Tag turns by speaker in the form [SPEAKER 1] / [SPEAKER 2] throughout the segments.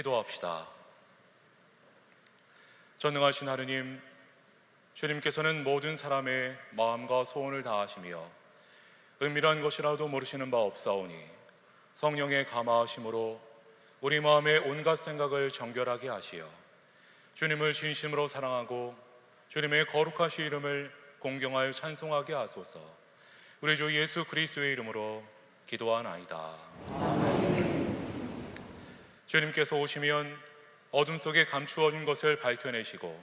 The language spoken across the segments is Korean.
[SPEAKER 1] 기도합시다. 전능하신 하느님, 주님께서는 모든 사람의 마음과 소원을 다하시며 은밀한 것이라도 모르시는 바 없사오니 성령의 감화하심으로 우리 마음의 온갖 생각을 정결하게 하시어 주님을 진심으로 사랑하고 주님의 거룩하신 이름을 공경하여 찬송하게 하소서. 우리 주 예수 그리스도의 이름으로 기도하나이다. 주님께서 오시면 어둠 속에 감추어진 것을 밝혀내시고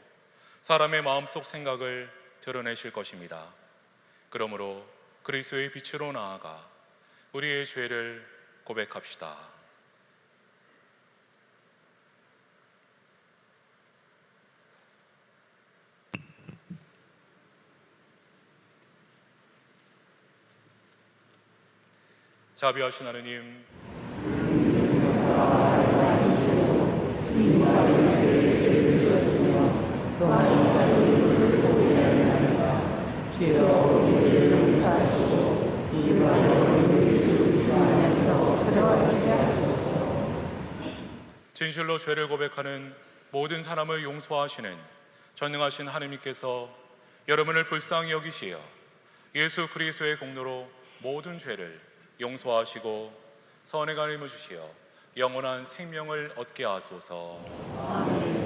[SPEAKER 1] 사람의 마음속 생각을 드러내실 것입니다. 그러므로 그리스도의 빛으로 나아가 우리의 죄를 고백합시다. 자비하신 하느님, 진실로 죄를 고백하는 모든 사람을 용서하시는 전능하신 하느님께서 여러분을 불쌍히 여기시어 예수 그리스도의 공로로 모든 죄를 용서하시고 선행하림을 주시어 영원한 생명을 얻게 하소서. 아멘.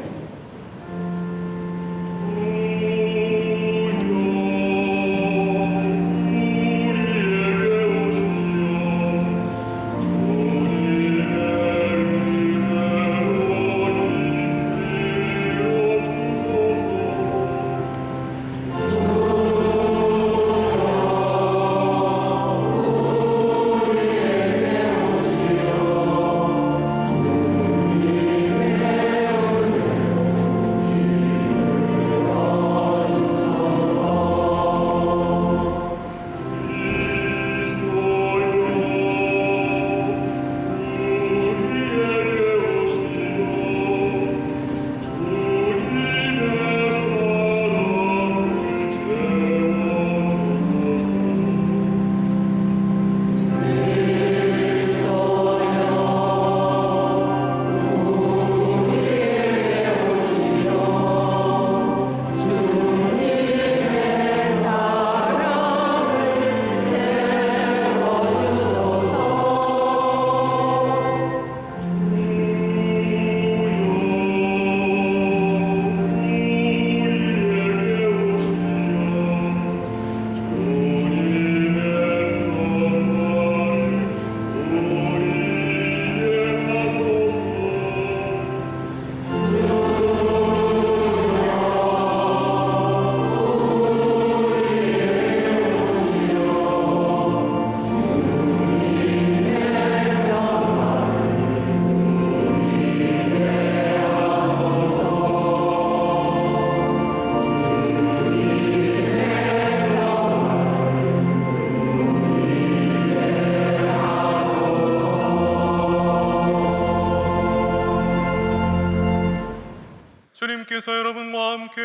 [SPEAKER 1] 주님께서 여러분과 함께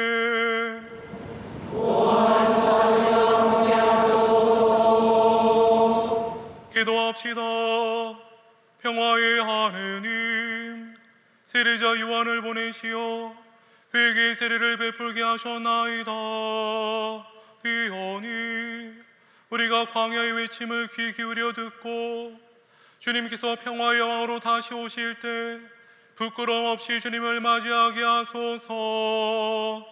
[SPEAKER 1] 기도합시다. 평화의 하느님, 세례자 요한을 보내시어 회개의 세례를 베풀게 하셨나이다. 비오니 우리가 광야의 외침을 귀 기울여 듣고 주님께서 평화의 왕으로 다시 오실 때 부끄러움 없이 주님을 맞이하게 하소서.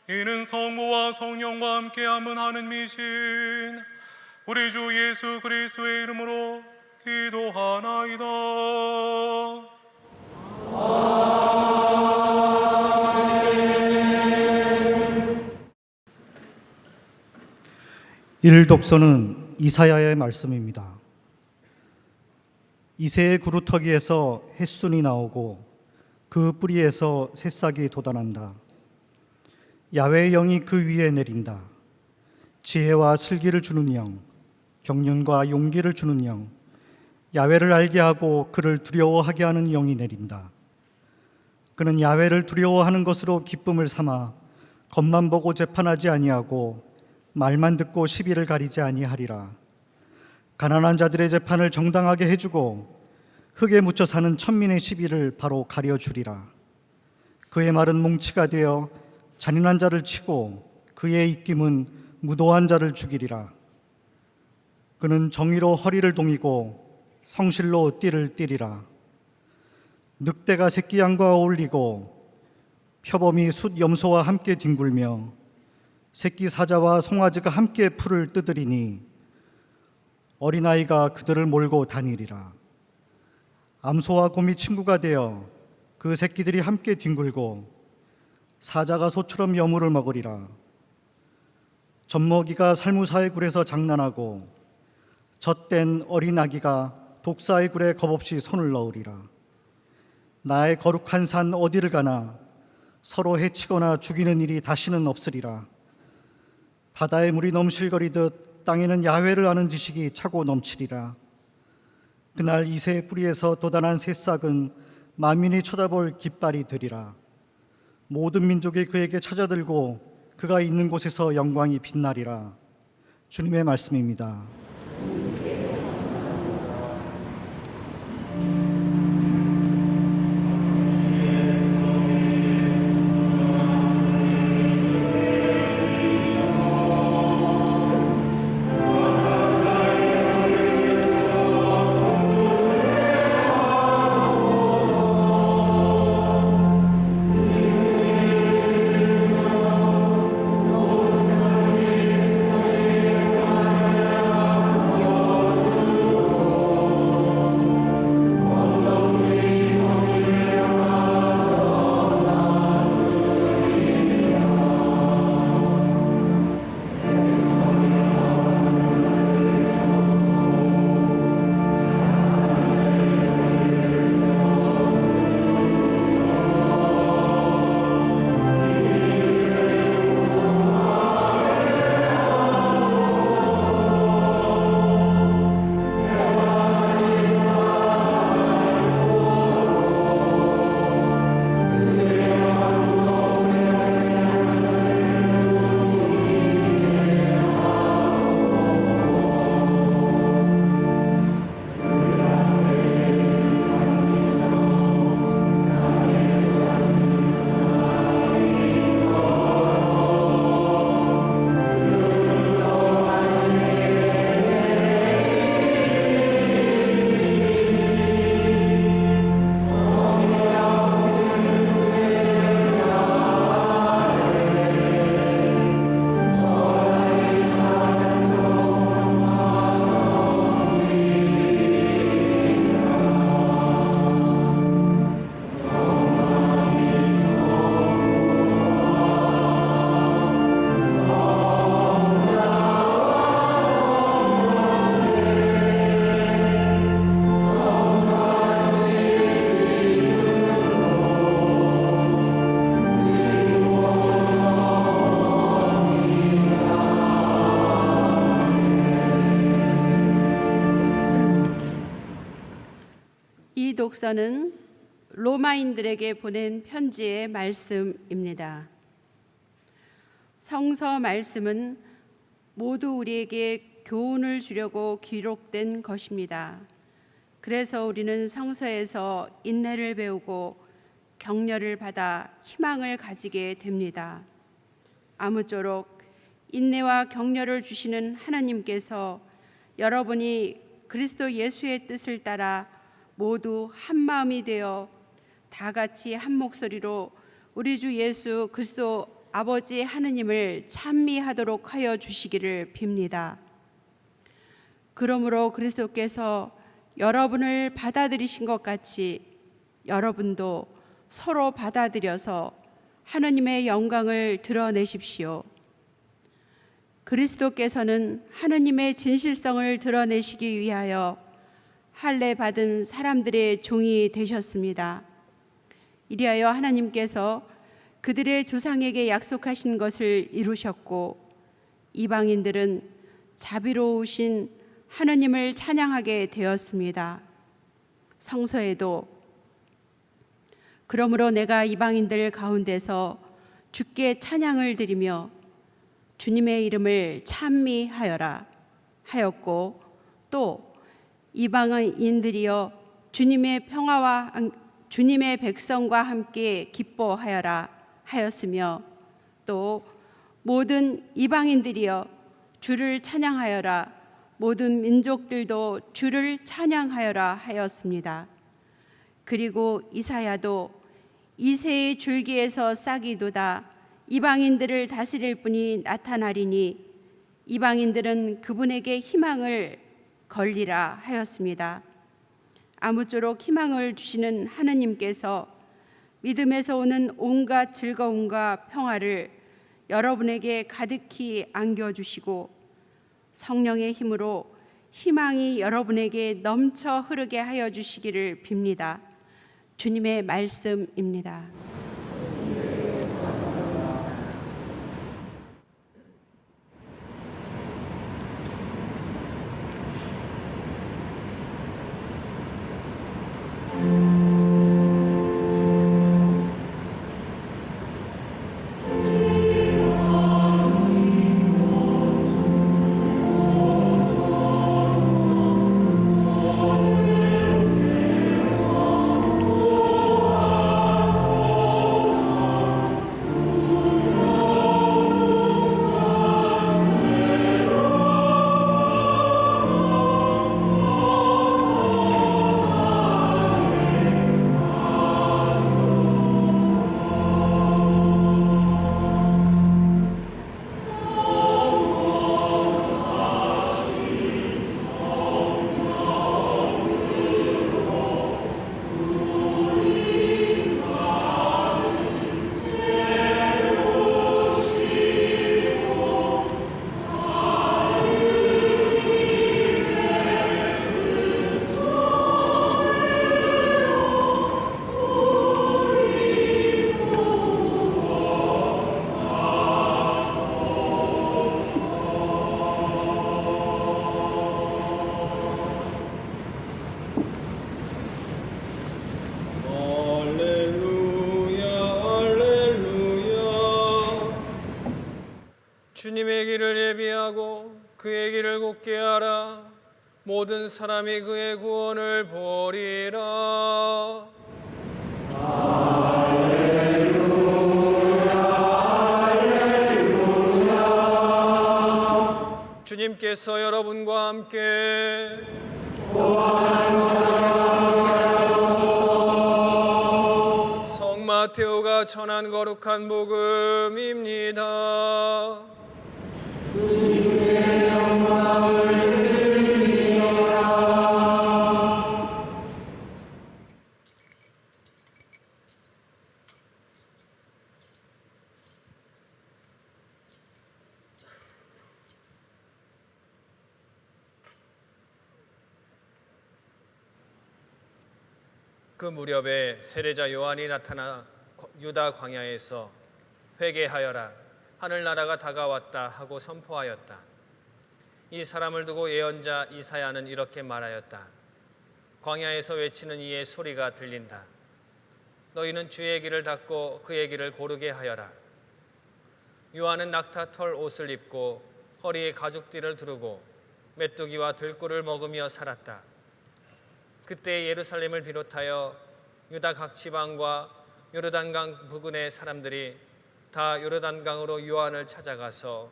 [SPEAKER 1] 이는 성부와 성령과 함께 함은 미신 우리 주 예수 그리스도의 이름으로 기도하나이다.
[SPEAKER 2] 일독서는 이사야의 말씀입니다. 이새의 구루터기에서 햇순이 나오고 그 뿌리에서 새싹이 돋아난다. 야훼의 영이 그 위에 내린다. 지혜와 슬기를 주는 영, 경륜과 용기를 주는 영, 야훼를 알게 하고 그를 두려워하게 하는 영이 내린다. 그는 야훼를 두려워하는 것으로 기쁨을 삼아 겉만 보고 재판하지 아니하고 말만 듣고 시비를 가리지 아니하리라. 가난한 자들의 재판을 정당하게 해주고 흙에 묻혀 사는 천민의 시비를 바로 가려주리라. 그의 말은 몽치가 되어 잔인한 자를 치고 그의 입김은 무도한 자를 죽이리라. 그는 정의로 허리를 동이고 성실로 띠를 띠리라. 늑대가 새끼 양과 어울리고 표범이 숫 염소와 함께 뒹굴며 새끼 사자와 송아지가 함께 풀을 뜯으리니 어린아이가 그들을 몰고 다니리라. 암소와 곰이 친구가 되어 그 새끼들이 함께 뒹굴고 사자가 소처럼 여물을 먹으리라. 젖먹이가 살무사의 굴에서 장난하고 젖된 어린 아기가 독사의 굴에 겁없이 손을 넣으리라. 나의 거룩한 산 어디를 가나 서로 해치거나 죽이는 일이 다시는 없으리라. 바다의 물이 넘실거리듯 땅에는 야훼를 아는 지식이 차고 넘치리라. 그날 이새의 뿌리에서 돋아난 새싹은 만민이 쳐다볼 깃발이 되리라. 모든 민족이 그에게 찾아들고 그가 있는 곳에서 영광이 빛나리라. 주님의 말씀입니다.
[SPEAKER 3] 이 독서는 로마인들에게 보낸 편지의 말씀입니다. 성서 말씀은 모두 우리에게 교훈을 주려고 기록된 것입니다. 그래서 우리는 성서에서 인내를 배우고 격려를 받아 희망을 가지게 됩니다. 아무쪼록 인내와 격려를 주시는 하나님께서 여러분이 그리스도 예수의 뜻을 따라 모두 한 마음이 되어 다 같이 한 목소리로 우리 주 예수 그리스도 아버지 하느님을 찬미하도록 하여 주시기를 빕니다. 그러므로 그리스도께서 여러분을 받아들이신 것 같이 여러분도 서로 받아들여서 하느님의 영광을 드러내십시오. 그리스도께서는 하느님의 진실성을 드러내시기 위하여 할례 받은 사람들의 종이 되셨습니다. 이리하여 하나님께서 그들의 조상에게 약속하신 것을 이루셨고 이방인들은 자비로우신 하느님을 찬양하게 되었습니다. 성서에도 그러므로 내가 이방인들 가운데서 주께 찬양을 드리며 주님의 이름을 찬미하여라 하였고 또 이방인들이여 주님의 평화와 주님의 백성과 함께 기뻐하여라 하였으며, 또 모든 이방인들이여 주를 찬양하여라, 모든 민족들도 주를 찬양하여라 하였습니다. 그리고 이사야도 이새의 줄기에서 싹이 돋아 이방인들을 다스릴 분이 나타나리니 이방인들은 그분에게 희망을 걸리라 하였습니다. 아무쪼록 희망을 주시는 하느님께서 믿음에서 오는 온갖 즐거움과 평화를 여러분에게 가득히 안겨주시고 성령의 힘으로 희망이 여러분에게 넘쳐 흐르게 하여 주시기를 빕니다. 주님의 말씀입니다.
[SPEAKER 4] 주님의 길을 예비하고 그의 길을 곧게 하라. 모든 사람이 그의 구원을 보리라. 주님께서 여러분과 함께 성 마테오가 전한 거룩한 복음입니다. 그 무렵에 세례자 요한이 나타나 유다 광야에서 회개하여라, 하늘나라가 다가왔다 하고 선포하였다. 이 사람을 두고 예언자 이사야는 이렇게 말하였다. 광야에서 외치는 이의 소리가 들린다. 너희는 주의 길을 닫고 그의 길을 고르게 하여라. 요한은 낙타털 옷을 입고 허리에 가죽띠를 두르고 메뚜기와 들꿀을 먹으며 살았다. 그때 예루살렘을 비롯하여 유다 각 지방과 요르단강 부근의 사람들이 다 요르단강으로 요한을 찾아가서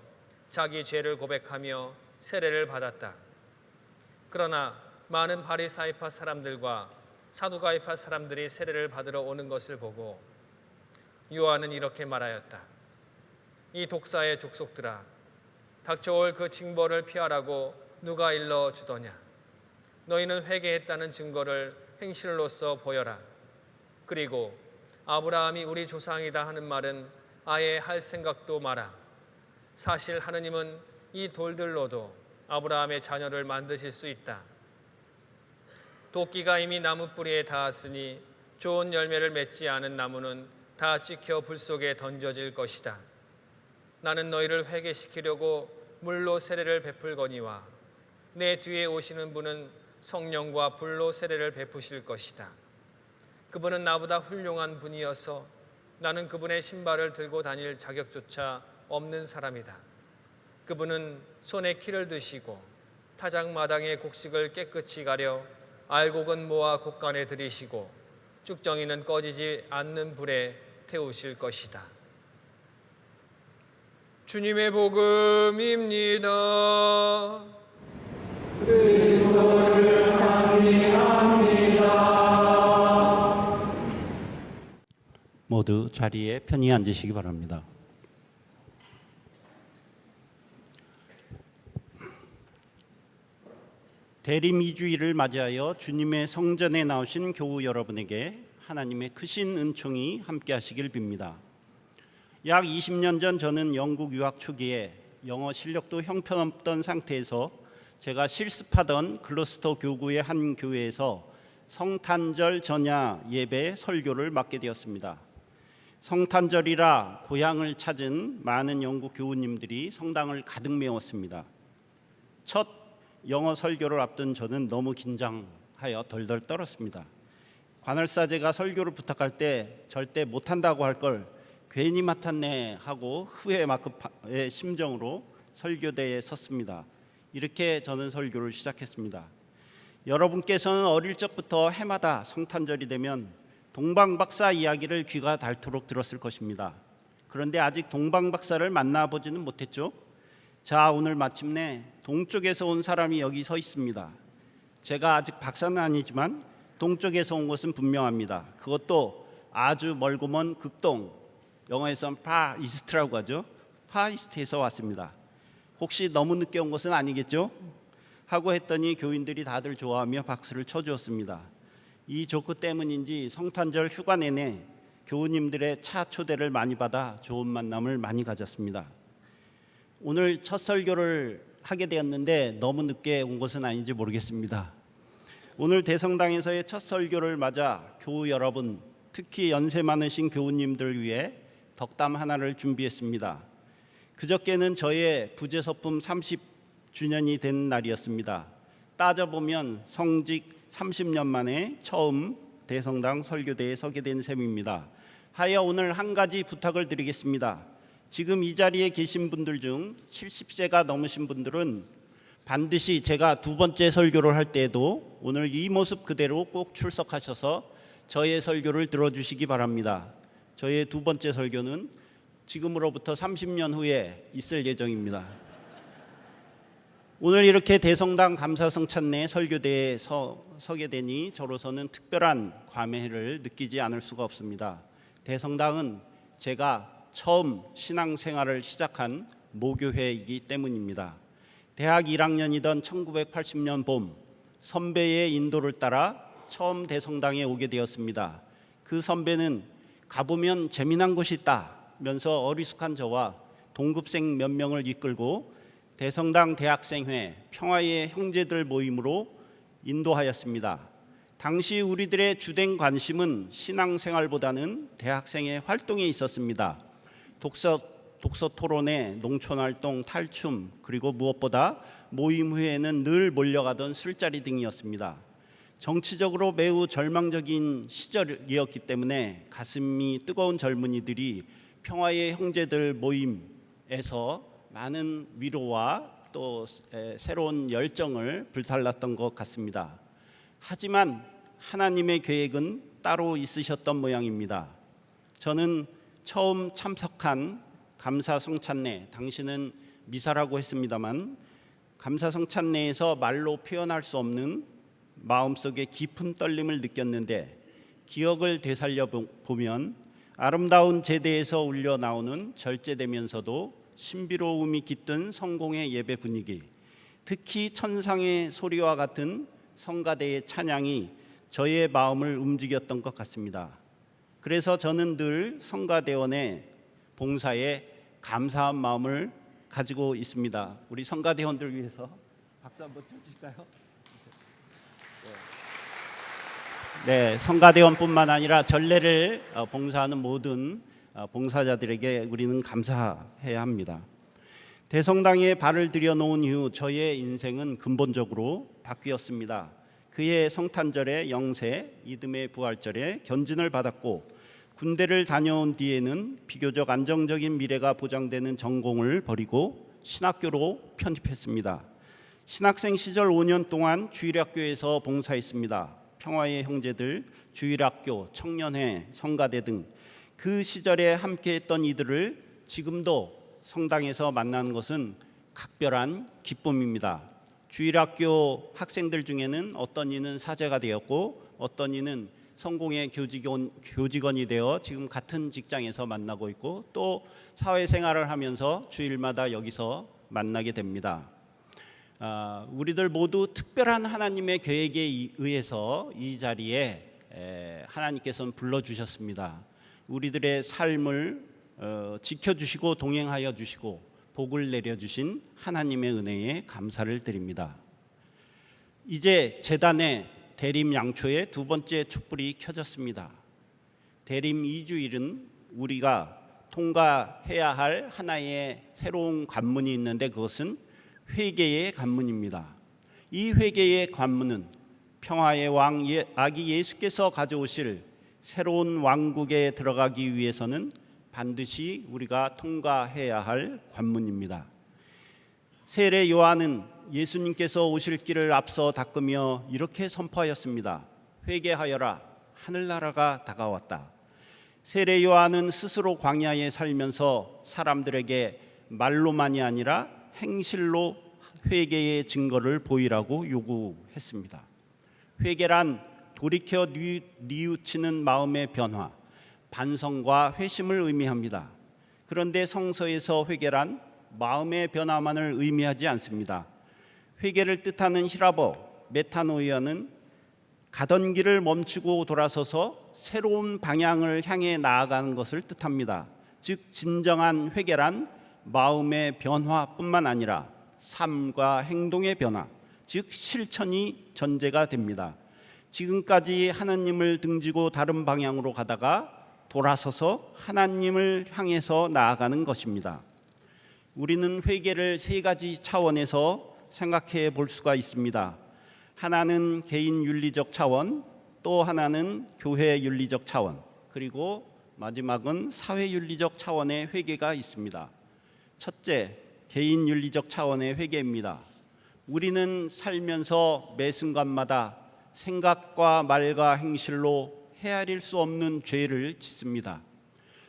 [SPEAKER 4] 자기 죄를 고백하며 세례를 받았다. 그러나 많은 바리사이파 사람들과 사두가이파 사람들이 세례를 받으러 오는 것을 보고 요한은 이렇게 말하였다. 이 독사의 족속들아, 닥쳐올 그 징벌을 피하라고 누가 일러 주더냐. 너희는 회개했다는 증거를 행실로서 보여라. 그리고 아브라함이 우리 조상이다 하는 말은 아예 할 생각도 마라. 사실 하느님은 이 돌들로도 아브라함의 자녀를 만드실 수 있다. 도끼가 이미 나무 뿌리에 닿았으니 좋은 열매를 맺지 않은 나무는 다 찍혀 불 속에 던져질 것이다. 나는 너희를 회개시키려고 물로 세례를 베풀거니와 내 뒤에 오시는 분은 성령과 불로 세례를 베푸실 것이다. 그분은 나보다 훌륭한 분이어서 나는 그분의 신발을 들고 다닐 자격조차 없는 사람이다. 그분은 손에 키를 드시고 타작마당의 곡식을 깨끗이 가려 알곡은 모아 곡간에 들이시고 쭉정이는 꺼지지 않는 불에 태우실 것이다. 주님의 복음입니다.
[SPEAKER 5] 모두 자리에 편히 앉으시기 바랍니다. 대림이주일을 맞이하여 주님의 성전에 나오신 교우 여러분에게 하나님의 크신 은총이 함께하시길 빕니다. 약 20년 전 저는 영국 유학 초기에 영어 실력도 형편없던 상태에서 제가 실습하던 글로스터 교구의 한 교회에서 성탄절 전야 예배 설교를 맡게 되었습니다. 성탄절이라 고향을 찾은 많은 영국 교우님들이 성당을 가득 메웠습니다. 첫 영어 설교를 앞둔 저는 너무 긴장하여 덜덜 떨었습니다. 관할사제가 설교를 부탁할 때 절대 못한다고 할 걸 괜히 맡았네 하고 후회 막급의 심정으로 설교대에 섰습니다. 이렇게 저는 설교를 시작했습니다. 여러분께서는 어릴 적부터 해마다 성탄절이 되면 동방박사 이야기를 귀가 닳도록 들었을 것입니다. 그런데 아직 동방박사를 만나보지는 못했죠. 자, 오늘 마침내 동쪽에서 온 사람이 여기 서 있습니다. 제가 아직 박사는 아니지만 동쪽에서 온 것은 분명합니다. 그것도 아주 멀고 먼 극동, 영어에서는 파이스트라고 하죠. 파이스트에서 왔습니다. 혹시 너무 늦게 온 것은 아니겠죠? 하고 했더니 교인들이 다들 좋아하며 박수를 쳐주었습니다. 이 조크 때문인지 성탄절 휴가 내내 교우님들의 차 초대를 많이 받아 좋은 만남을 많이 가졌습니다. 오늘 첫 설교를 하게 되었는데 너무 늦게 온 것은 아닌지 모르겠습니다. 오늘 대성당에서의 첫 설교를 맞아 교우 여러분, 특히 연세 많으신 교우님들 위해 덕담 하나를 준비했습니다. 그저께는 저의 부재서품 30주년이 된 날이었습니다. 따져보면 성직 30년 만에 처음 대성당 설교대에 서게 된 셈입니다. 하여 오늘 한 가지 부탁을 드리겠습니다. 지금 이 자리에 계신 분들 중 70세가 넘으신 분들은 반드시 제가 두 번째 설교를 할 때에도 오늘 이 모습 그대로 꼭 출석하셔서 저의 설교를 들어주시기 바랍니다. 저의 두 번째 설교는 지금으로부터 30년 후에 있을 예정입니다. 오늘 이렇게 대성당 감사성찬내 설교대에 서게 되니 저로서는 특별한 감회를 느끼지 않을 수가 없습니다. 대성당은 제가 처음 신앙생활을 시작한 모교회이기 때문입니다. 대학 1학년이던 1980년 봄 선배의 인도를 따라 처음 대성당에 오게 되었습니다. 그 선배는 가보면 재미난 곳이 있다면서 어리숙한 저와 동급생 몇 명을 이끌고 대성당 대학생회 평화의 형제들 모임으로 인도하였습니다. 당시 우리들의 주된 관심은 신앙생활보다는 대학생의 활동에 있었습니다. 독서 토론회, 농촌활동, 탈춤, 그리고 무엇보다 모임 후에는 늘 몰려가던 술자리 등이었습니다. 정치적으로 매우 절망적인 시절이었기 때문에 가슴이 뜨거운 젊은이들이 평화의 형제들 모임에서 많은 위로와 또 새로운 열정을 불살랐던 것 같습니다. 하지만 하나님의 계획은 따로 있으셨던 모양입니다. 저는 처음 참석한 감사성찬내, 당시는 미사라고 했습니다만 감사성찬내에서 말로 표현할 수 없는 마음속에 깊은 떨림을 느꼈는데 기억을 되살려 보면 아름다운 제대에서 울려 나오는 절제되면서도 신비로움이 깃든 성공의 예배 분위기, 특히 천상의 소리와 같은 성가대의 찬양이 저의 마음을 움직였던 것 같습니다. 그래서 저는 늘 성가대원의 봉사에 감사한 마음을 가지고 있습니다. 우리 성가대원들 위해서 박수 한번 쳐주실까요? 네, 성가대원뿐만 아니라 전례를 봉사하는 모든 봉사자들에게 우리는 감사해야 합니다. 대성당에 발을 들여놓은 이후 저의 인생은 근본적으로 바뀌었습니다. 그해 성탄절에 영세, 이듬해 부활절에 견진을 받았고 군대를 다녀온 뒤에는 비교적 안정적인 미래가 보장되는 전공을 버리고 신학교로 편입했습니다. 신학생 시절 5년 동안 주일학교에서 봉사했습니다. 평화의 형제들, 주일학교, 청년회, 성가대 등 그 시절에 함께했던 이들을 지금도 성당에서 만나는 것은 각별한 기쁨입니다. 주일학교 학생들 중에는 어떤 이는 사제가 되었고 어떤 이는 성공의 교직원이 되어 지금 같은 직장에서 만나고 있고 또 사회생활을 하면서 주일마다 여기서 만나게 됩니다. 우리들 모두 특별한 하나님의 계획에 의해서 이 자리에 하나님께서는 불러주셨습니다. 우리들의 삶을 지켜주시고 동행하여 주시고 복을 내려주신 하나님의 은혜에 감사를 드립니다. 이제 제단의 대림 양초의 두 번째 촛불이 켜졌습니다. 대림 2주일은 우리가 통과해야 할 하나의 새로운 관문이 있는데 그것은 회개의 관문입니다. 이 회개의 관문은 평화의 왕 아기 예수께서 가져오실 새로운 왕국에 들어가기 위해서는 반드시 우리가 통과해야 할 관문입니다. 세례 요한은 예수님께서 오실 길을 앞서 닦으며 이렇게 선포하였습니다. 회개하여라, 하늘나라가 다가왔다. 세례 요한은 스스로 광야에 살면서 사람들에게 말로만이 아니라 행실로 회개의 증거를 보이라고 요구했습니다. 회개란 돌이켜 뉘우치는 마음의 변화, 반성과 회심을 의미합니다. 그런데 성서에서 회개란 마음의 변화만을 의미하지 않습니다. 회개를 뜻하는 히라버 메타노이아는 가던 길을 멈추고 돌아서서 새로운 방향을 향해 나아가는 것을 뜻합니다. 즉 진정한 회개란 마음의 변화뿐만 아니라 삶과 행동의 변화, 즉 실천이 전제가 됩니다. 지금까지 하나님을 등지고 다른 방향으로 가다가 돌아서서 하나님을 향해서 나아가는 것입니다. 우리는 회개를 세 가지 차원에서 생각해 볼 수가 있습니다. 하나는 개인 윤리적 차원, 또 하나는 교회 윤리적 차원, 그리고 마지막은 사회 윤리적 차원의 회개가 있습니다. 첫째, 개인 윤리적 차원의 회개입니다. 우리는 살면서 매 순간마다 생각과 말과 행실로 헤아릴 수 없는 죄를 짓습니다.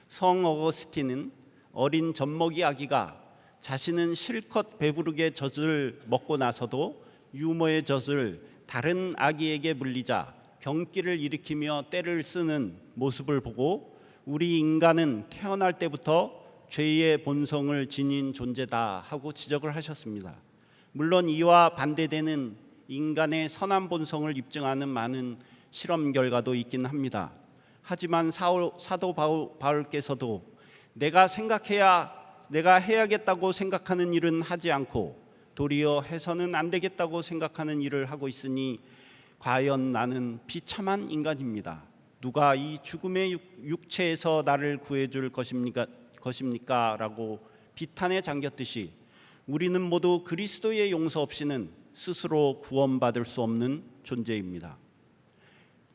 [SPEAKER 5] 성 어거스틴은 어린 젖먹이 아기가 자신은 실컷 배부르게 젖을 먹고 나서도 유모의 젖을 다른 아기에게 물리자 경기를 일으키며 떼를 쓰는 모습을 보고 우리 인간은 태어날 때부터 죄의 본성을 지닌 존재다 하고 지적을 하셨습니다. 물론 이와 반대되는 인간의 선한 본성을 입증하는 많은 실험 결과도 있긴 합니다. 하지만 사도 바울께서도 내가 해야겠다고 생각하는 일은 하지 않고 도리어 해서는 안 되겠다고 생각하는 일을 하고 있으니 과연 나는 비참한 인간입니다. 누가 이 죽음의 육체에서 나를 구해줄 것입니까? 라고 비탄에 잠겼듯이 우리는 모두 그리스도의 용서 없이는 스스로 구원받을 수 없는 존재입니다.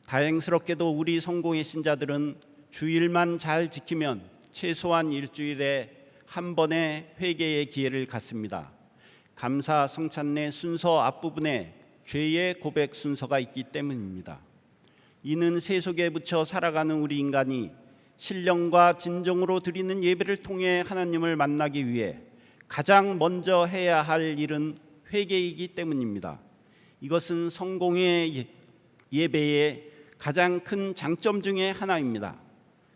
[SPEAKER 5] 다행스럽게도 우리 성공의 신자들은 주일만 잘 지키면 최소한 일주일에 한 번의 회개의 기회를 갖습니다. 감사 성찬례 순서 앞부분에 죄의 고백 순서가 있기 때문입니다. 이는 세속에 묻혀 살아가는 우리 인간이 신령과 진정으로 드리는 예배를 통해 하나님을 만나기 위해 가장 먼저 해야 할 일은 회개이기 때문입니다. 이것은 성공의 예배의 가장 큰 장점 중에 하나입니다.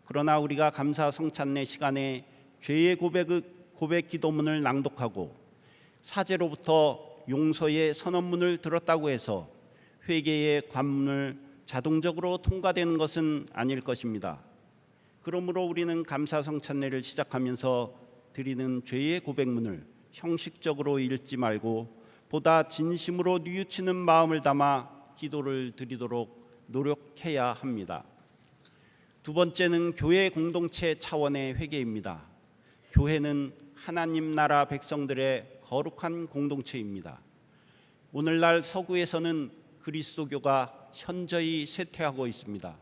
[SPEAKER 5] 그러나 우리가 감사 성찬례 시간에 죄의 고백 기도문을 낭독하고 사제로부터 용서의 선언문을 들었다고 해서 회개의 관문을 자동적으로 통과되는 것은 아닐 것입니다. 그러므로 우리는 감사 성찬례를 시작하면서 드리는 죄의 고백문을 형식적으로 읽지 말고 보다 진심으로 뉘우치는 마음을 담아 기도를 드리도록 노력해야 합니다. 두 번째는 교회 공동체 차원의 회개입니다. 교회는 하나님 나라 백성들의 거룩한 공동체입니다. 오늘날 서구에서는 그리스도교가 현저히 쇠퇴하고 있습니다.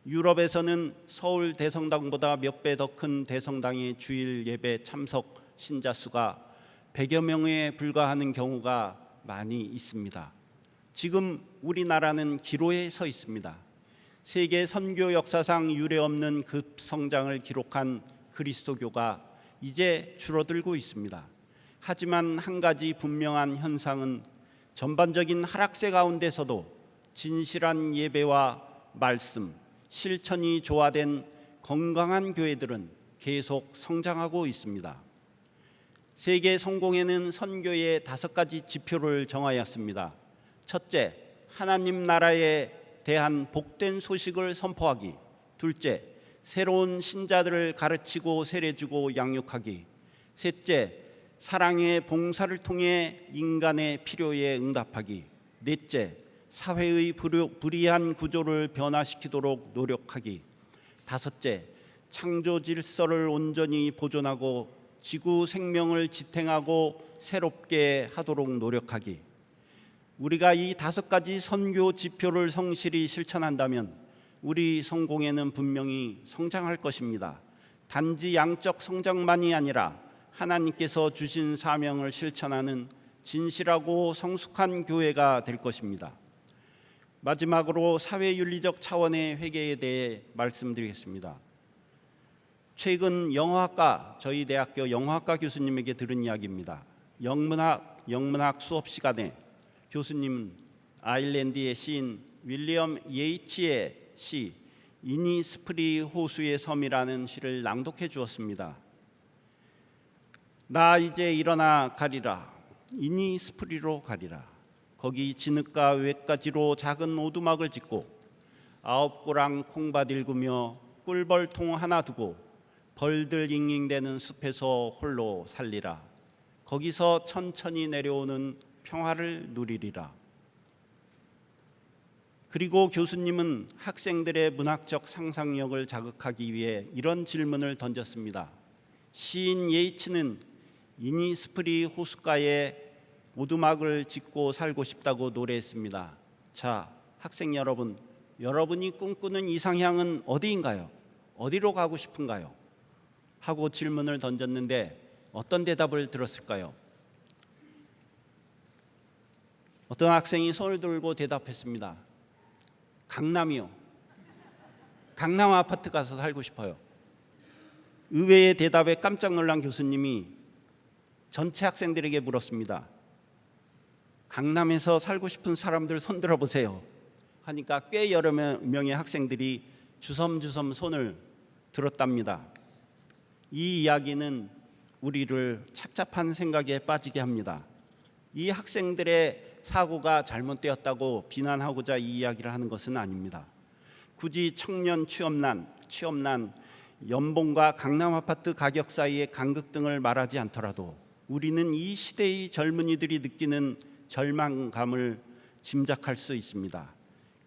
[SPEAKER 5] 유럽에서는 서울 대성당보다 몇 배 더 큰 대성당의 주일 예배 참석 신자 수가 100여 명에 불과하는 경우가 많이 있습니다. 지금 우리나라는 기로에 서 있습니다. 세계 선교 역사상 유례없는 급성장을 기록한 그리스도교가 이제 줄어들고 있습니다. 하지만 한 가지 분명한 현상은 전반적인 하락세 가운데서도 진실한 예배와 말씀, 실천이 조화된 건강한 교회들은 계속 성장하고 있습니다. 세계 성공에는 선교의 5가지 지표를 정하였습니다. 첫째, 하나님 나라에 대한 복된 소식을 선포하기. 둘째, 새로운 신자들을 가르치고 세례주고 양육하기. 셋째, 사랑의 봉사를 통해 인간의 필요에 응답하기. 넷째, 사회의 불이한 구조를 변화시키도록 노력하기. 다섯째, 창조 질서를 온전히 보존하고 지구 생명을 지탱하고 새롭게 하도록 노력하기. 우리가 이 5가지 선교 지표를 성실히 실천한다면 우리 성공에는 분명히 성장할 것입니다. 단지 양적 성장만이 아니라 하나님께서 주신 사명을 실천하는 진실하고 성숙한 교회가 될 것입니다. 마지막으로 사회윤리적 차원의 회개에 대해 말씀드리겠습니다. 최근 영어학과, 저희 대학교 영어학과 교수님에게 들은 이야기입니다. 영문학 수업 시간에 교수님 아일랜드의 시인 윌리엄 예이츠의 시 이니스프리 호수의 섬이라는 시를 낭독해 주었습니다. 나 이제 일어나 가리라. 이니스프리로 가리라. 거기 진흙과 웻가지로 작은 오두막을 짓고 9고랑 콩밭 일구며 꿀벌통 하나 두고 벌들 잉잉대는 숲에서 홀로 살리라. 거기서 천천히 내려오는 평화를 누리리라. 그리고 교수님은 학생들의 문학적 상상력을 자극하기 위해 이런 질문을 던졌습니다. 시인 예이츠는 이니스프리 호숫가에 오두막을 짓고 살고 싶다고 노래했습니다. 자, 학생 여러분, 여러분이 꿈꾸는 이상향은 어디인가요? 어디로 가고 싶은가요? 하고 질문을 던졌는데 어떤 대답을 들었을까요? 어떤 학생이 손을 들고 대답했습니다. 강남이요. 강남 아파트 가서 살고 싶어요. 의외의 대답에 깜짝 놀란 교수님이 전체 학생들에게 물었습니다. 강남에서 살고 싶은 사람들 손 들어보세요. 하니까 꽤 여러 명의 학생들이 주섬주섬 손을 들었답니다. 이 이야기는 우리를 착잡한 생각에 빠지게 합니다. 이 학생들의 사고가 잘못되었다고 비난하고자 이 이야기를 하는 것은 아닙니다. 굳이 청년 취업난, 연봉과 강남 아파트 가격 사이의 간극 등을 말하지 않더라도 우리는 이 시대의 젊은이들이 느끼는 절망감을 짐작할 수 있습니다.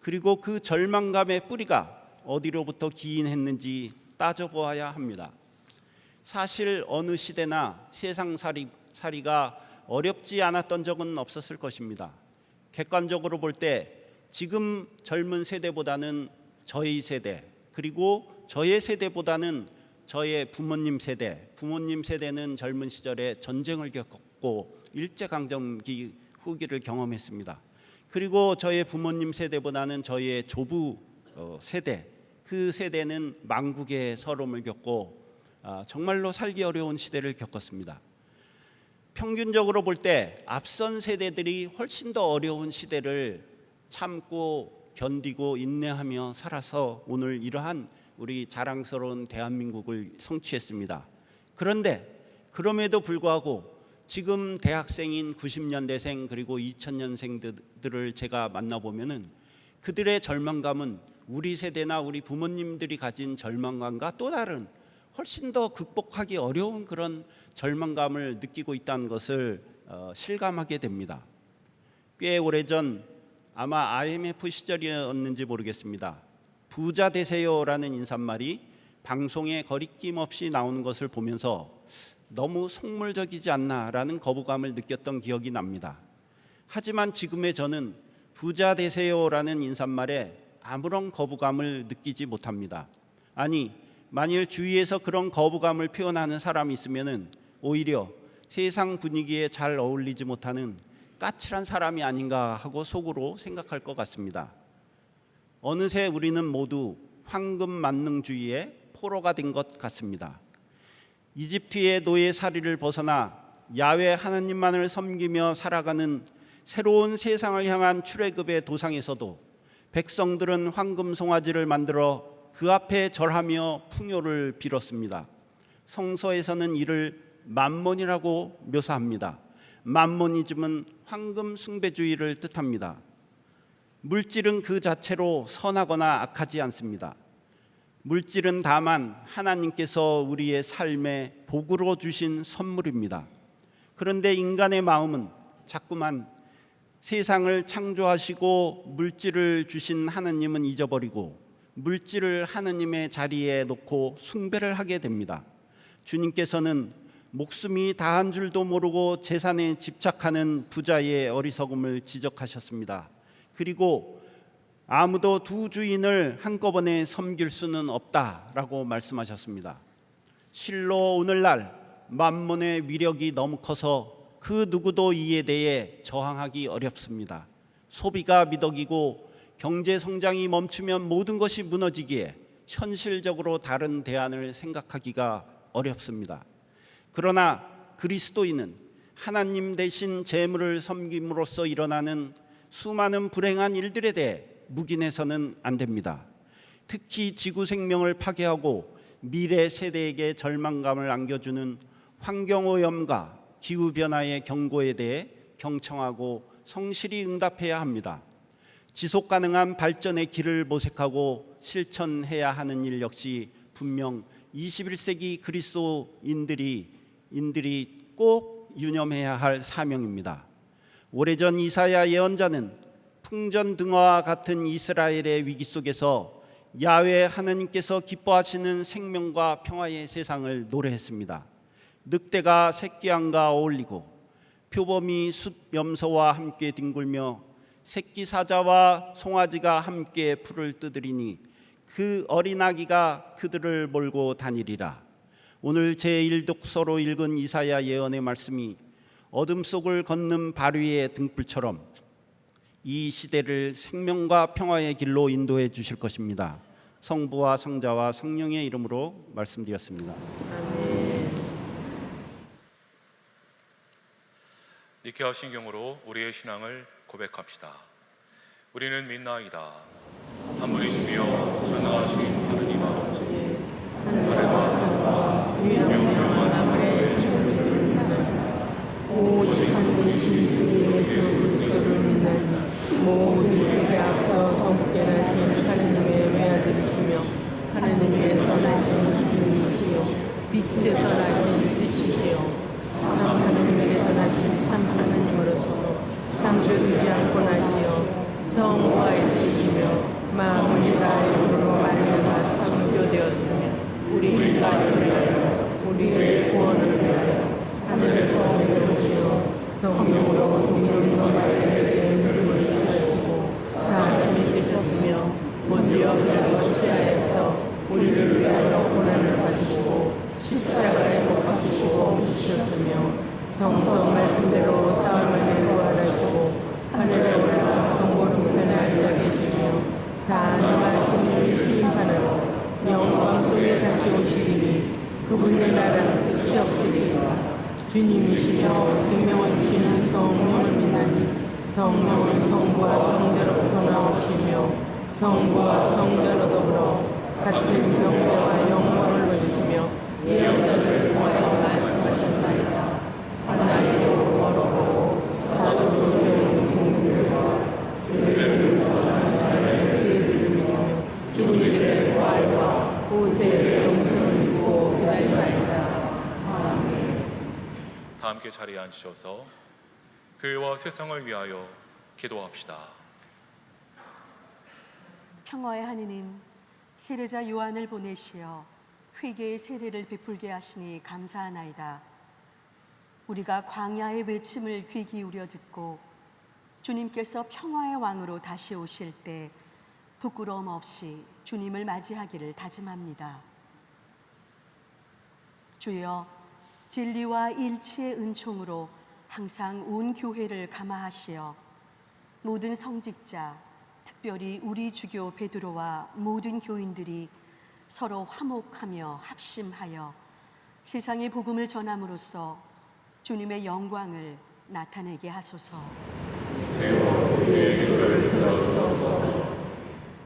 [SPEAKER 5] 그리고 그 절망감의 뿌리가 어디로부터 기인했는지 따져보아야 합니다. 사실 어느 시대나 세상살이가 어렵지 않았던 적은 없었을 것입니다. 객관적으로 볼 때 지금 젊은 세대보다는 저희 세대, 그리고 저의 세대보다는 저의 부모님 세대는 젊은 시절에 전쟁을 겪었고 일제강점기 후기를 경험했습니다. 그리고 저의 부모님 세대보다는 저의 조부 세대, 그 세대는 망국의 서름을 겪고 정말로 살기 어려운 시대를 겪었습니다. 평균적으로 볼 때 앞선 세대들이 훨씬 더 어려운 시대를 참고 견디고 인내하며 살아서 오늘 이러한 우리 자랑스러운 대한민국을 성취했습니다. 그런데 그럼에도 불구하고 지금 대학생인 90년대생 그리고 2000년생들을 제가 만나보면은 그들의 절망감은 우리 세대나 우리 부모님들이 가진 절망감과 또 다른 훨씬 더 극복하기 어려운 그런 절망감을 느끼고 있다는 것을 실감하게 됩니다. 꽤 오래전 아마 IMF 시절이었는지 모르겠습니다. 부자 되세요라는 인사말이 방송에 거리낌 없이 나오는 것을 보면서 너무 속물적이지 않나라는 거부감을 느꼈던 기억이 납니다. 하지만 지금의 저는 부자 되세요라는 인사말에 아무런 거부감을 느끼지 못합니다. 아니, 만일 주위에서 그런 거부감을 표현하는 사람이 있으면은 오히려 세상 분위기에 잘 어울리지 못하는 까칠한 사람이 아닌가 하고 속으로 생각할 것 같습니다. 어느새 우리는 모두 황금 만능주의의 포로가 된 것 같습니다. 이집트의 노예살이를 벗어나 야훼 하나님만을 섬기며 살아가는 새로운 세상을 향한 출애굽의 도상에서도 백성들은 황금 송아지를 만들어 그 앞에 절하며 풍요를 빌었습니다. 성서에서는 이를 만몬이라고 묘사합니다. 만모니즘은 황금 숭배주의를 뜻합니다. 물질은 그 자체로 선하거나 악하지 않습니다. 물질은 다만 하나님께서 우리의 삶에 복으로 주신 선물입니다. 그런데 인간의 마음은 자꾸만 세상을 창조하시고 물질을 주신 하나님은 잊어버리고 물질을 하나님의 자리에 놓고 숭배를 하게 됩니다. 주님께서는 목숨이 다한 줄도 모르고 재산에 집착하는 부자의 어리석음을 지적하셨습니다. 그리고 아무도 두 주인을 한꺼번에 섬길 수는 없다라고 말씀하셨습니다. 실로 오늘날 만몬의 위력이 너무 커서 그 누구도 이에 대해 저항하기 어렵습니다. 소비가 미덕이고 경제 성장이 멈추면 모든 것이 무너지기에 현실적으로 다른 대안을 생각하기가 어렵습니다. 그러나 그리스도인은 하나님 대신 재물을 섬김으로써 일어나는 수많은 불행한 일들에 대해 묵인해서는 안 됩니다. 특히 지구 생명을 파괴하고 미래 세대에게 절망감을 안겨주는 환경오염과 기후변화의 경고에 대해 경청하고 성실히 응답해야 합니다. 지속가능한 발전의 길을 모색하고 실천해야 하는 일 역시 분명 21세기 그리스도인들이 꼭 유념해야 할 사명입니다. 오래전 이사야 예언자는 풍전등화와 같은 이스라엘의 위기 속에서 야훼 하나님께서 기뻐하시는 생명과 평화의 세상을 노래했습니다. 늑대가 새끼양과 어울리고 표범이 숫염소와 함께 뒹굴며 새끼 사자와 송아지가 함께 풀을 뜯으리니 그 어린아기가 그들을 몰고 다니리라. 오늘 제1독서로 읽은 이사야 예언의 말씀이 어둠 속을 걷는 발 위의 등불처럼 이 시대를 생명과 평화의 길로 인도해 주실 것입니다. 성부와 성자와 성령의 이름으로 말씀드렸습니다.
[SPEAKER 1] 니케아 신경으로 우리의 신앙을 고백합시다. 우리는 믿나이다. 한 분이시며 전능하신 하느님 아버지, 하늘과 땅과 명령한 하늘의 천지를 믿나이다. 오직 한 분이신 주 예수 그리스도를 믿나이다. 모든 세계 앞서 성부께나 하느님의 외아들이시며 하느님께서 나신 주님이시요 빛에서 나신 뜻이시요 참 하느님께서 나신 참 하느님으로서 창조되지 않고 나시어 성부와 일치시며 마음을 다해 이름으로 말미암아 창조되었으며 우리를 위하여 우리의 구원을 위하여 하늘에서 내려오시어 성령으로 동물로 말미암게 물을 주시고 사람이 되셨으며 본디오 빌라도 시하에서 우리를 위하여 고난을 받으시고 십자가에 못 박히시고 죽으셨으며 성서 말씀대로 사흘만에 부활하시고 하늘에 올라 성보는 앉아 계시며 사람과 죽음을 심판하러 영광 속에 다시 오시리니 그분의 나라는 끝이 없으리라. 주님이시여 생명을 주시는 성령을 믿나니 성령은 성부와 성자로부터 나오시며 성부와 성자로 더불어 같은 경배와 영광을 받으시며 예언자들을 통하여 말씀하셨나이다. 하나님으로 걸어보고 사도들의 공들과 주를 전하는 세대를 믿으며 죽은 이들의 부활과 후세의 영생을 믿고 기다리나이다. 아멘. 다 함께 자리에 앉으셔서 교회와 세상을 위하여 기도합시다.
[SPEAKER 6] 평화의 하느님, 세례자 요한을 보내시어 회개의 세례를 베풀게 하시니 감사하나이다. 우리가 광야의 외침을 귀 기울여 듣고 주님께서 평화의 왕으로 다시 오실 때 부끄러움 없이 주님을 맞이하기를 다짐합니다. 주여, 진리와 일치의 은총으로 항상 온 교회를 감화하시어 모든 성직자, 특별히 우리 주교 베드로와 모든 교인들이 서로 화목하며 합심하여 세상의 복음을 전함으로써 주님의 영광을 나타내게 하소서.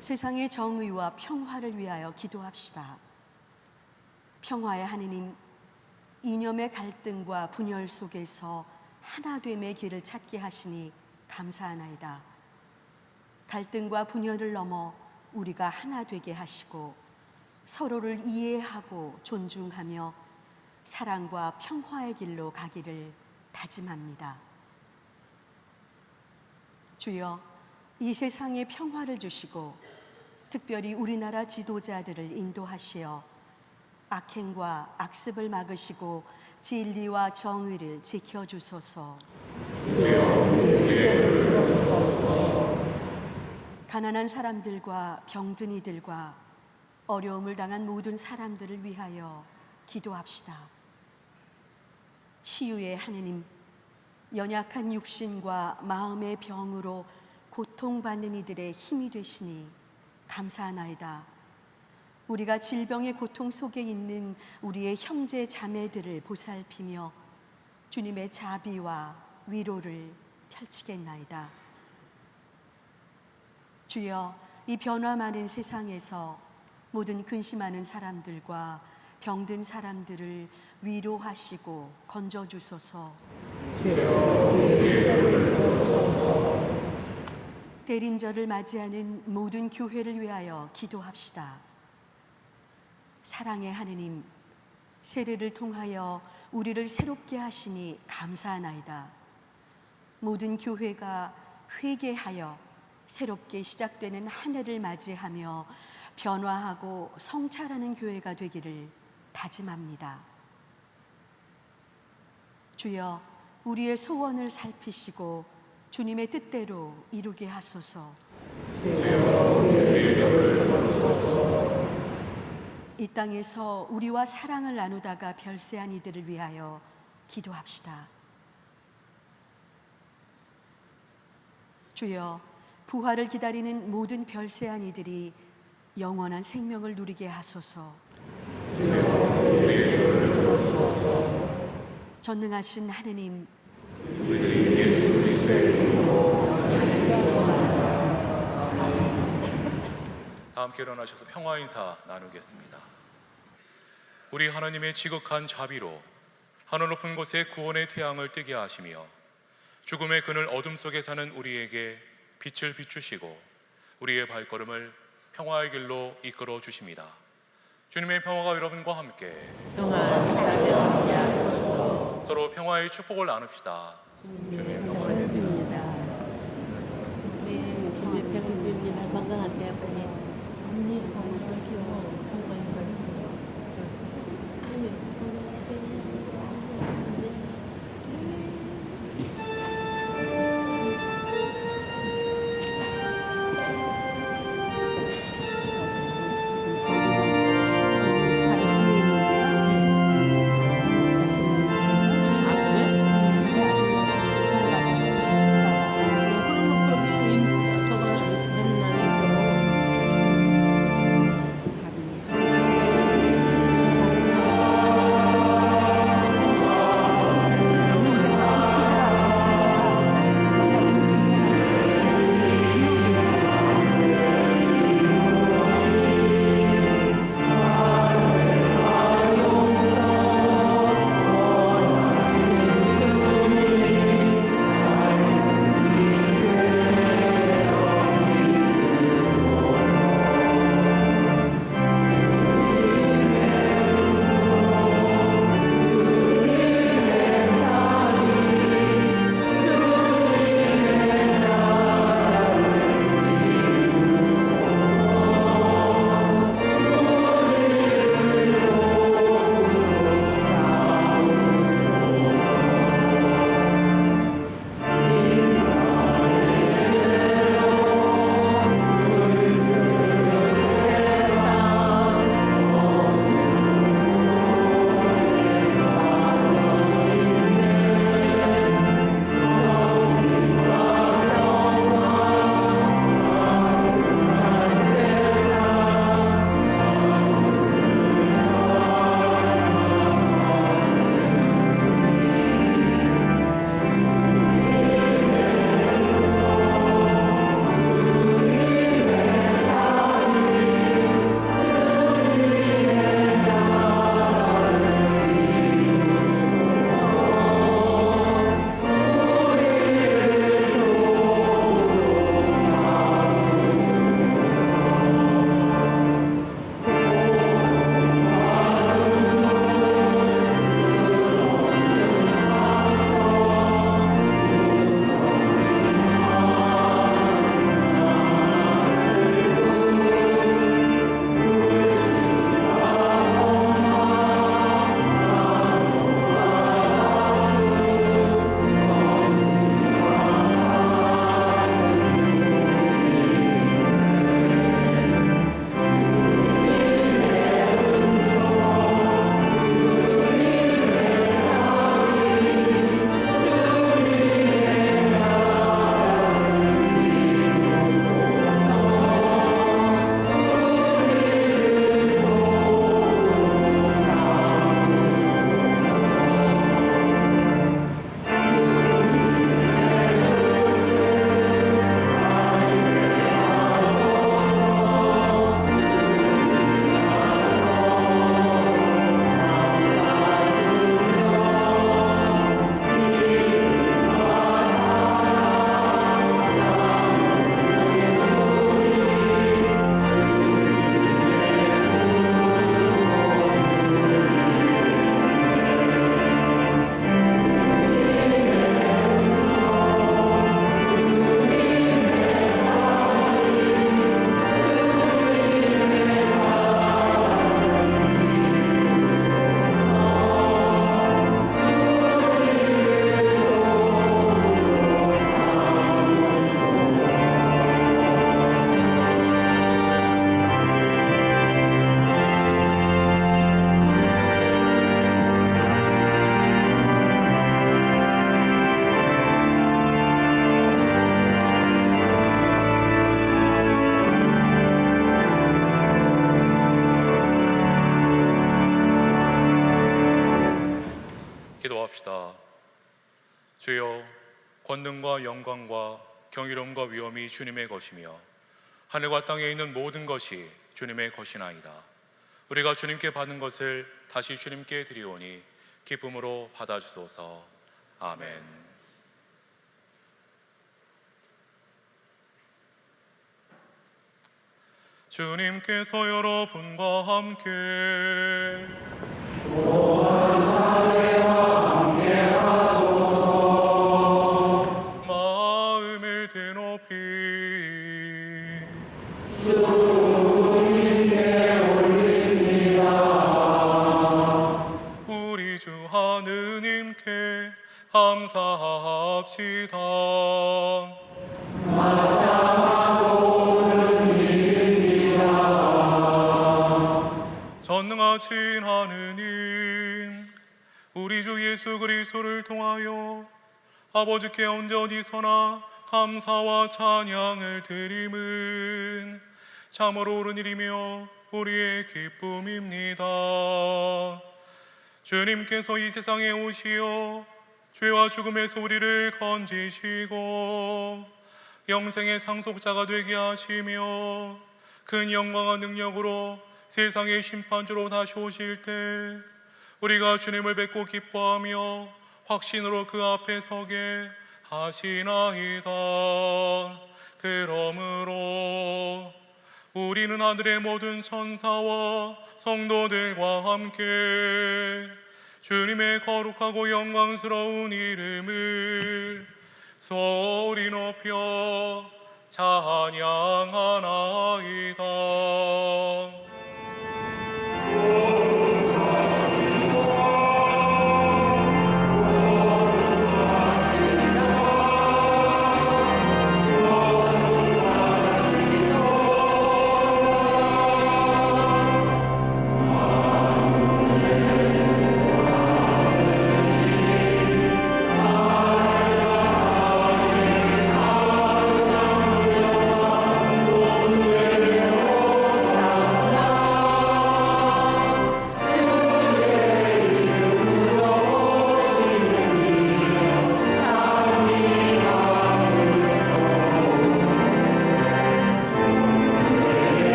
[SPEAKER 6] 세상의 정의와 평화를 위하여 기도합시다. 평화의 하느님, 이념의 갈등과 분열 속에서 하나됨의 길을 찾게 하시니 감사하나이다. 갈등과 분열을 넘어 우리가 하나 되게 하시고 서로를 이해하고 존중하며 사랑과 평화의 길로 가기를 다짐합니다. 주여, 이 세상에 평화를 주시고 특별히 우리나라 지도자들을 인도하시어 악행과 악습을 막으시고 진리와 정의를 지켜주소서. 가난한 사람들과 병든이들과 어려움을 당한 모든 사람들을 위하여 기도합시다. 치유의 하느님, 연약한 육신과 마음의 병으로 고통받는 이들의 힘이 되시니 감사하나이다. 우리가 질병의 고통 속에 있는 우리의 형제 자매들을 보살피며 주님의 자비와 위로를 펼치겠나이다. 주여, 이 변화 많은 세상에서 모든 근심하는 사람들과 병든 사람들을 위로하시고 건져주소서. 대림절을 맞이하는 모든 교회를 위하여 기도합시다. 사랑의 하느님, 세례를 통하여 우리를 새롭게 하시니 감사하나이다. 모든 교회가 회개하여 새롭게 시작되는 한 해를 맞이하며 변화하고 성찰하는 교회가 되기를 다짐합니다. 주여, 우리의 소원을 살피시고 주님의 뜻대로 이루게 하소서. 이 땅에서 우리와 사랑을 나누다가 별세한 이들을 위하여 기도합시다. 주여, 부활을 기다리는 모든 별세한 이들이 영원한 생명을 누리게 하소서. 전능하신 하느님,
[SPEAKER 1] 다 함께 일어나셔서 평화 인사 나누겠습니다. 우리 하나님의 지극한 자비로 하늘 높은 곳에 구원의 태양을 뜨게 하시며 죽음의 그늘 어둠 속에 사는 우리에게 빛을 비추시고 우리의 발걸음을 평화의 길로 이끌어 주십니다. 주님의 평화가 여러분과 함께 서로 평화의 축복을 나눕시다. 주님의 평화를
[SPEAKER 7] 주님의 평을 빕니다. 건강하세요, 아버님. 어머니, 건강하시고 건강히 받으세요.
[SPEAKER 1] 주여, 권능과 영광과 경이로움과 위엄이 주님의 것이며 하늘과 땅에 있는 모든 것이 주님의 것이나이다. 우리가 주님께 받은 것을 다시 주님께 드리오니 기쁨으로 받아주소서. 아멘. 주님께서 여러분과 함께 마음을 드높이 우리 주 하느님께 감사합시다. 전능하신 하느님, 우리 주 예수 그리스도를 통하여 아버지께 언제 어디서나 감사와 찬양을 드림은 참으로 옳은 일이며 우리의 기쁨입니다. 주님께서 이 세상에 오시어 죄와 죽음에서 우리를 건지시고 영생의 상속자가 되게 하시며 큰 영광과 능력으로 세상의 심판주로 다시 오실 때 우리가 주님을 뵙고 기뻐하며 확신으로 그 앞에 서게 하시나이다. 그러므로 우리는 하늘의 모든 천사와 성도들과 함께 주님의 거룩하고 영광스러운 이름을 소리 높여 찬양하나이다.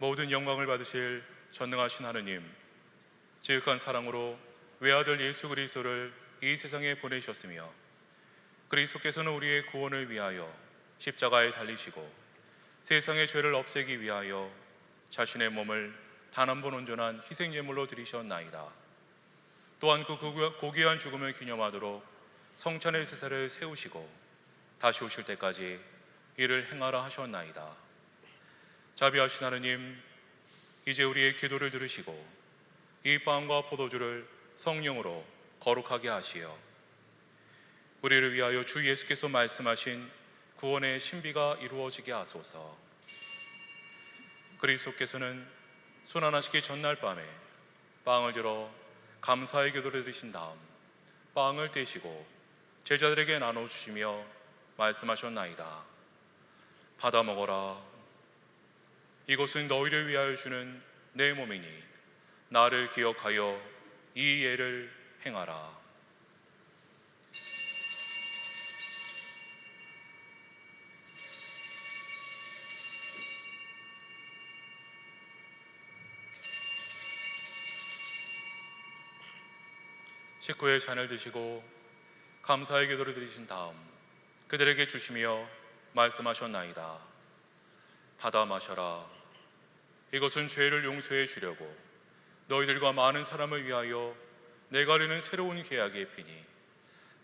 [SPEAKER 1] 모든 영광을 받으실 전능하신 하느님, 지극한 사랑으로 외아들 예수 그리스도를 이 세상에 보내셨으며 그리스도께서는 우리의 구원을 위하여 십자가에 달리시고 세상의 죄를 없애기 위하여 자신의 몸을 단 한 번 온전한 희생제물로 드리셨나이다. 또한 그 고귀한 죽음을 기념하도록 성찬의 제사를 세우시고 다시 오실 때까지 이를 행하라 하셨나이다. 자비하신 하느님, 이제 우리의 기도를 들으시고 이 빵과 포도주를 성령으로 거룩하게 하시어 우리를 위하여 주 예수께서 말씀하신 구원의 신비가 이루어지게 하소서. 그리스도께서는 순환하시기 전날 밤에 빵을 들어 감사의 기도를 드리신 다음 빵을 떼시고 제자들에게 나눠주시며 말씀하셨나이다. 받아 먹어라. 이것은 너희를 위하여 주는 내 몸이니 나를 기억하여 이 예를 행하라. 식구의 잔을 드시고 감사의 기도를 드리신 다음 그들에게 주시며 말씀하셨나이다. 받아 마셔라. 이것은 죄를 용서해 주려고 너희들과 많은 사람을 위하여 내가 이르는 새로운 계약의 피니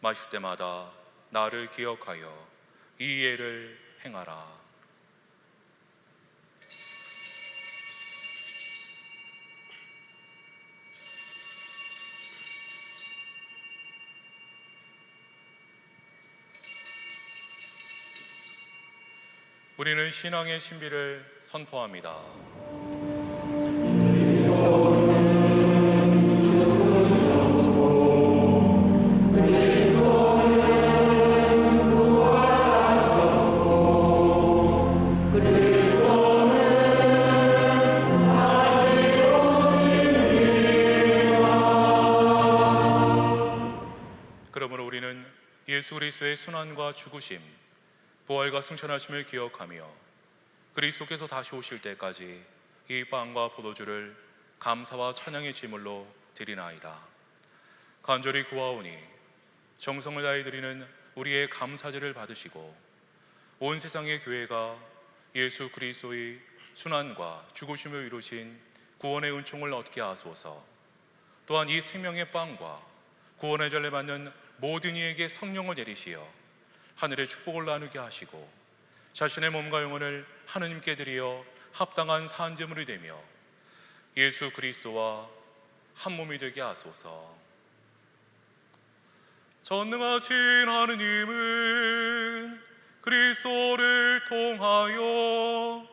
[SPEAKER 1] 마실 때마다 나를 기억하여 이 예를 행하라. 우리는 신앙의 신비를 선포합니다. 예수 그리스도의 순환과 죽으심, 부활과 승천하심을 기억하며 그리스도께서 다시 오실 때까지 이 빵과 포도주를 감사와 찬양의 제물로 드리나이다. 간절히 구하오니 정성을 다해 드리는 우리의 감사제를 받으시고 온 세상의 교회가 예수 그리스도의 순환과 죽으심을 이루신 구원의 은총을 얻게 하소서. 또한 이 생명의 빵과 구원의 전례 받는 모든 이에게 성령을 내리시어 하늘의 축복을 나누게 하시고 자신의 몸과 영혼을 하느님께 드리어 합당한 산제물이 되며 예수 그리스도와 한 몸이 되게 하소서. 전능하신 하느님은 그리스도를 통하여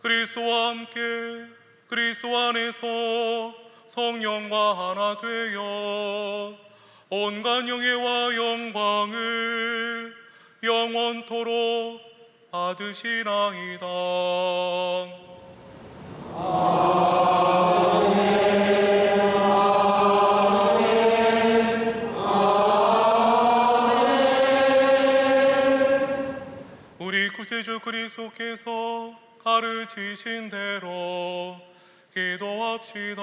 [SPEAKER 1] 그리스도와 함께 그리스도 안에서 성령과 하나 되어 온갖 영예와 영광을 영원토록 받으시나이다. 우리 구세주 그리스도께서 가르치신 대로 기도합시다.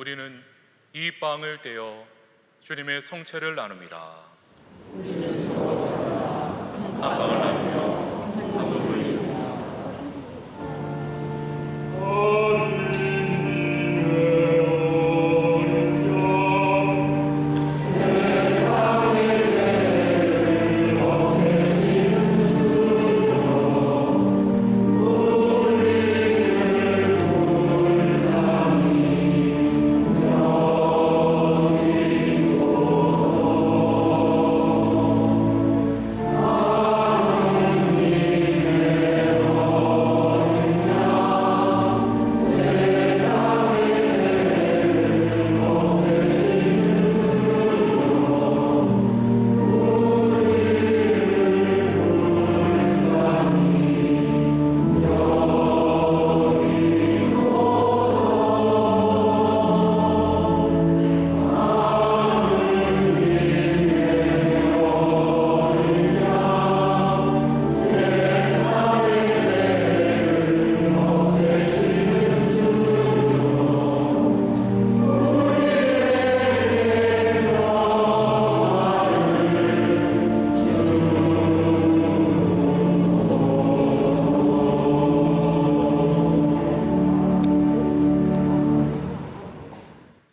[SPEAKER 1] 우리는 이 빵을 떼어 주님의 성체를 나눕니다. 한 빵을 나누며 한 몸을 이룹니다.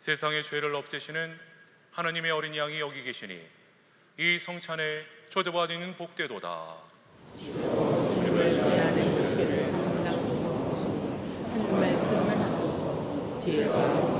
[SPEAKER 1] 세상의 죄를 없애시는 하나님의 어린 양이 여기 계시니 이 성찬에 초대받는 복되도다.
[SPEAKER 7] 주님을 전하는 주기를 감당하고 하는 말씀을 하고 지혜가 나옵니다.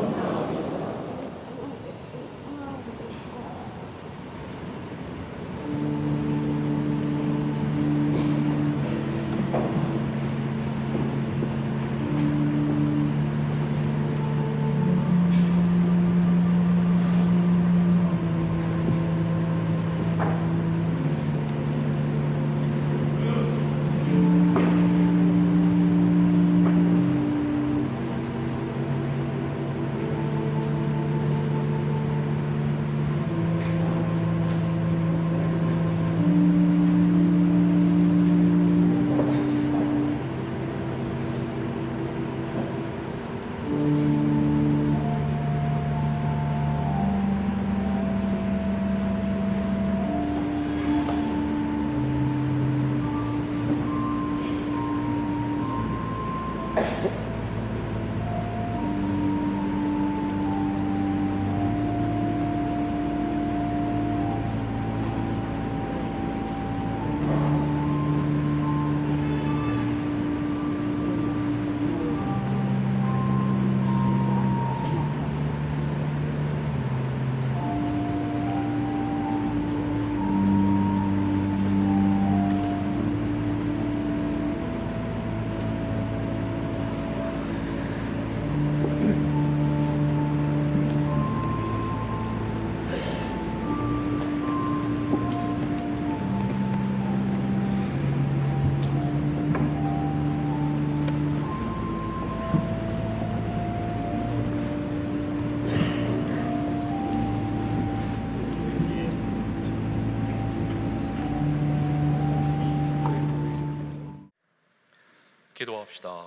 [SPEAKER 1] 기도합시다.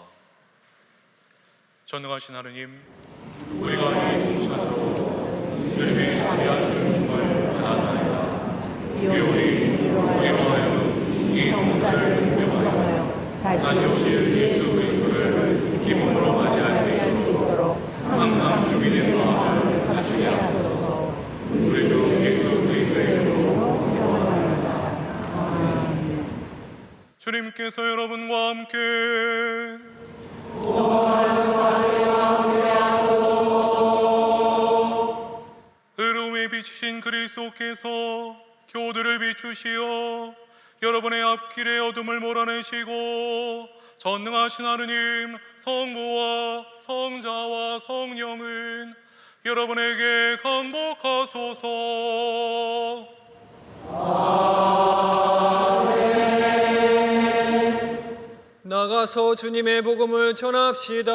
[SPEAKER 1] 전능하신 하느님, 우리가 이 성찬으로 주님의 자비하시는 춤을 받아나이다. 이오니 우리로 하여금 이 성찬을 명하여 다시 오실 예수 그리스도를 기쁨으로 맞이할 수 있도록 항상 준비된 마음을 갖추게 하소서. 우리 주 예수 그리스도의 이름으로 기도합니다. 주님께서 여러분과 함께 의로움에 비추신 그리스도께서 교들을 비추시어 여러분의 앞길에 어둠을 몰아내시고 전능하신 하느님 성부와 성자와 성령은 여러분에게 강복하소서.
[SPEAKER 4] 나가서 주님의 복음을 전합시다.